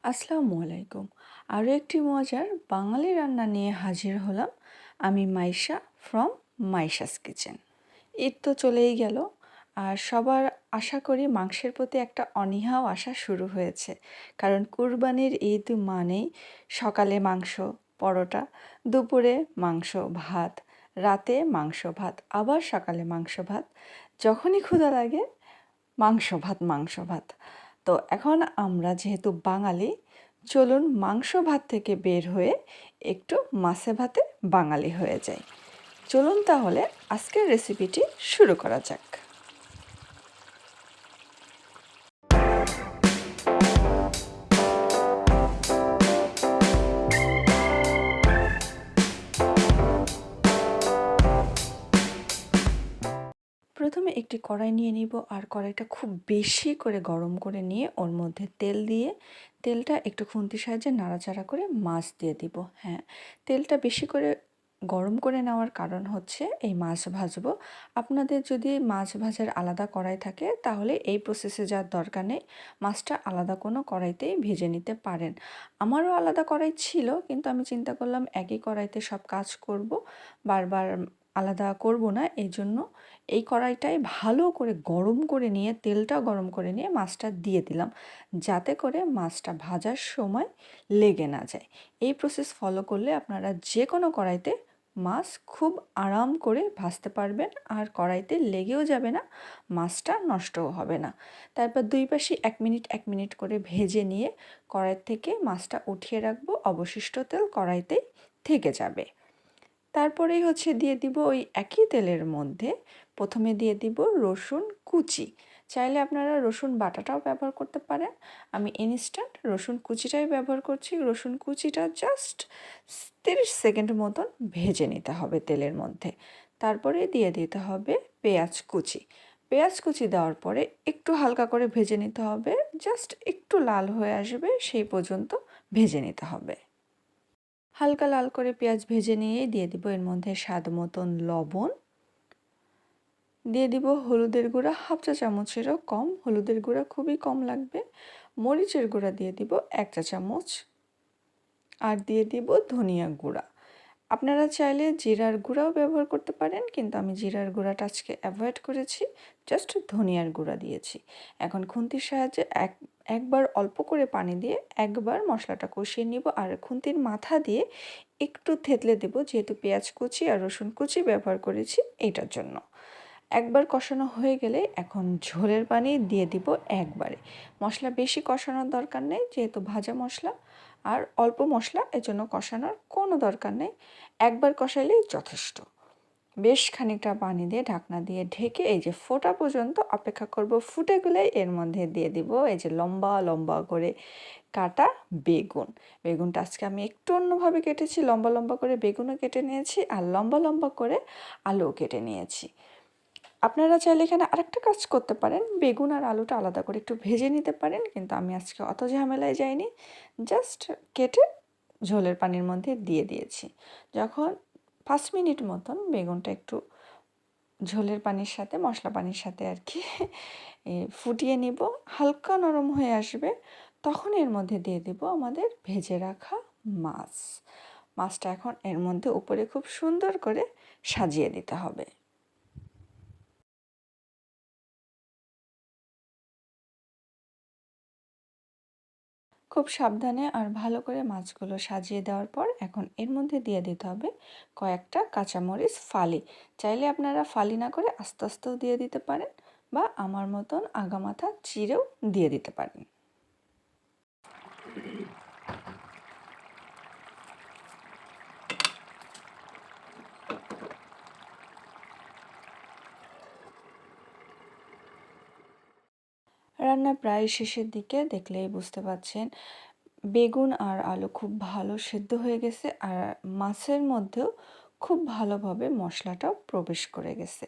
আসসালামু আলাইকুম। আরও একটি মজার বাঙালি রান্না নিয়ে হাজির হলাম। আমি মাইশা ফ্রম মাইশাস কিচেন। ঈদ তো চলেই গেল, আর সবার আশা করি মাংসের প্রতি একটা অনীহাও আসা শুরু হয়েছে। কারণ কুরবানির ঈদ মানেই সকালে মাংস পরোটা, দুপুরে মাংস ভাত, রাতে মাংস ভাত, আবার সকালে মাংস ভাত, যখনই ক্ষুধা লাগে মাংস ভাত মাংস ভাত। তো এখন আমরা যেহেতু বাঙালি, চলুন মাংস ভাত থেকে বের হয়ে একটু মাছে ভাতে বাঙালি হয়ে যাই। চলুন তাহলে আজকের রেসিপিটি শুরু করা যাক। প্রথমে একটি কড়াই নিয়ে নিব, আর কড়াইটা খুব বেশি করে গরম করে নিয়ে ওর মধ্যে তেল দিয়ে তেলটা একটু খুন্তির সাহায্যে নাড়াচাড়া করে মাছ দিয়ে দিব। হ্যাঁ, তেলটা বেশি করে গরম করে নেওয়ার কারণ হচ্ছে এই মাছ ভাজবো। আপনাদের যদি মাছ ভাজার আলাদা কড়াই থাকে তাহলে এই প্রসেসে যাওয়ার দরকার নেই, মাছটা আলাদা কোনো কড়াইতেই ভেজে নিতে পারেন। আমারও আলাদা কড়াই ছিল, কিন্তু আমি চিন্তা করলাম একই কড়াইতে সব কাজ করব, বারবার আলাদা করব না, এই জন্য এই কড়াইটাই ভালো করে গরম করে নিয়ে তেলটা গরম করে নিয়ে মাছটা দিয়ে দিলাম, যাতে করে মাছটা ভাজার সময় লেগে না যায়। এই প্রসেস ফলো করলে আপনারা যে কোনো কড়াইতে মাছ খুব আরাম করে ভাজতে পারবেন, আর কড়াইতে লেগেও যাবে না, মাছটা নষ্টও হবে না। তারপর দুই পাশে 1 মিনিট করে ভেজে নিয়ে কড়াই থেকে মাছটা উঠিয়ে রাখবো, অবশিষ্ট তেল কড়াইতেই থেকে যাবে। তারপরেই দিয়ে দিব ওই একই তেলের মধ্যে প্রথমে দিয়ে দিব রসুন কুচি। চাইলে আপনারা রসুন বাটাটাও ব্যবহার করতে পারেন, আমি ইনস্ট্যান্ট রসুন কুচিটাই ব্যবহার করছি। রসুন কুচিটা জাস্ট 30 সেকেন্ড মতন ভেজে নিতে হবে তেলের মধ্যে। তারপরে দিয়ে দিতে হবে পেঁয়াজ কুচি। পেঁয়াজ কুচি দেওয়ার পরে একটু হালকা করে ভেজে নিতে হবে, জাস্ট একটু লাল হয়ে আসবে সেই পর্যন্ত ভেজে নিতে হবে। হালকা লাল করে পেঁয়াজ ভেজে নিয়েই দিয়ে দিব এর মধ্যে স্বাদ মতন লবণ, দিয়ে দিব হলুদের গুঁড়া 1/2 চা চামচেরও কম, হলুদের গুঁড়া খুবই কম লাগবে। মরিচের গুঁড়া দিয়ে দিব 1 চা চামচ, আর দিয়ে দিব ধনিয়া গুঁড়া। আপনারা চাইলে জিরার গুঁড়াও ব্যবহার করতে পারেন, কিন্তু আমি জিরার গুঁড়াটা আজকে অ্যাভয়েড করেছি, জাস্ট ধনিয়ার গুঁড়া দিয়েছি। এখন খুন্তির সাহায্যে একবার অল্প করে পানি দিয়ে একবার মশলাটা কষিয়ে নিব, আর খুন্তির মাথা দিয়ে একটু থেতলে দেব, যেহেতু পেঁয়াজ কুচি আর রসুন কুচি ব্যবহার করেছি এইটার জন্য। একবার কষানো হয়ে গেলে এখন ঝোলের পানি দিয়ে দিব একবারে। মশলা বেশি কষানোর দরকার নেই, যেহেতু ভাজা মশলা আর অল্প মশলা, এজন্য কষানোর কোনো দরকার নেই, একবার কষাইলেই যথেষ্ট। বেশ খানিকটা পানি দিয়ে ঢাকনা দিয়ে ঢেকে এই যে ফোটা পর্যন্ত অপেক্ষা করব। ফুটে গেলেই এর মধ্যে দিয়ে দিব এই যে লম্বা লম্বা করে কাটা বেগুন। বেগুনটা আজকে আমি একটু অন্যভাবে কেটেছি, লম্বা লম্বা করে বেগুনও কেটে নিয়েছি, আর লম্বা লম্বা করে আলুও কেটে নিয়েছি। আপনারা চাইলে এখানে আরেকটা কাজ করতে পারেন, বেগুন আর আলুটা আলাদা করে একটু ভেজে নিতে পারেন, কিন্তু আমি আজকে অত ঝামেলায় যাইনি, জাস্ট কেটে ঝোলের পানির মধ্যে দিয়ে দিয়েছি। যখন 5 মিনিট মতন বেগুনটা একটু ঝোলের পানির সাথে মশলা পানির সাথে আর কি ফুটিয়ে নিব, হালকা নরম হয়ে আসবে, তখন এর মধ্যে দিয়ে দেব আমাদের ভেজে রাখা মাছ। মাছটা এখন এর মধ্যে উপরে খুব সুন্দর করে সাজিয়ে দিতে হবে। খুব সাবধানে আর ভালো করে মাছগুলো সাজিয়ে দেওয়ার পর এখন এর মধ্যে দিয়ে দিতে হবে কয়েকটা কাঁচামরিচ ফালি। চাইলে আপনারা ফালি না করে আস্তে আস্তেও দিয়ে দিতে পারেন, বা আমার মতন আগামাথা চিরেও দিয়ে দিতে পারেন। রান্না প্রায় শেষের দিকে, দেখলেই বুঝতে পারছেন বেগুন আর আলু খুব ভালো সেদ্ধ হয়ে গেছে, আর মাছের মধ্যেও খুব ভালোভাবে মশলাটাও প্রবেশ করে গেছে।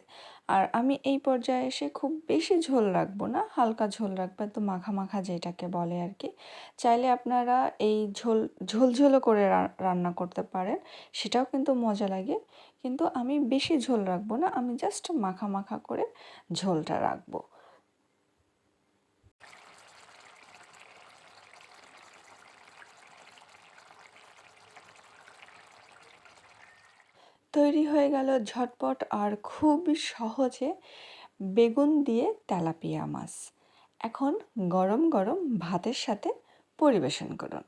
আর আমি এই পর্যায়ে এসে খুব বেশি ঝোল রাখবো না, হালকা ঝোল রাখবো, তো মাখা মাখা যেটাকে বলে আর কি। চাইলে আপনারা এই ঝোলঝোলও করে রান্না করতে পারেন, সেটাও কিন্তু মজা লাগে, কিন্তু আমি বেশি ঝোল রাখবো না, আমি জাস্ট মাখা মাখা করে ঝোলটা রাখবো। তৈরি হয়ে গেল ঝটপট আর খুবই সহজে বেগুন দিয়ে তেলাপিয়া মাছ। এখন গরম গরম ভাতের সাথে পরিবেশন করুন।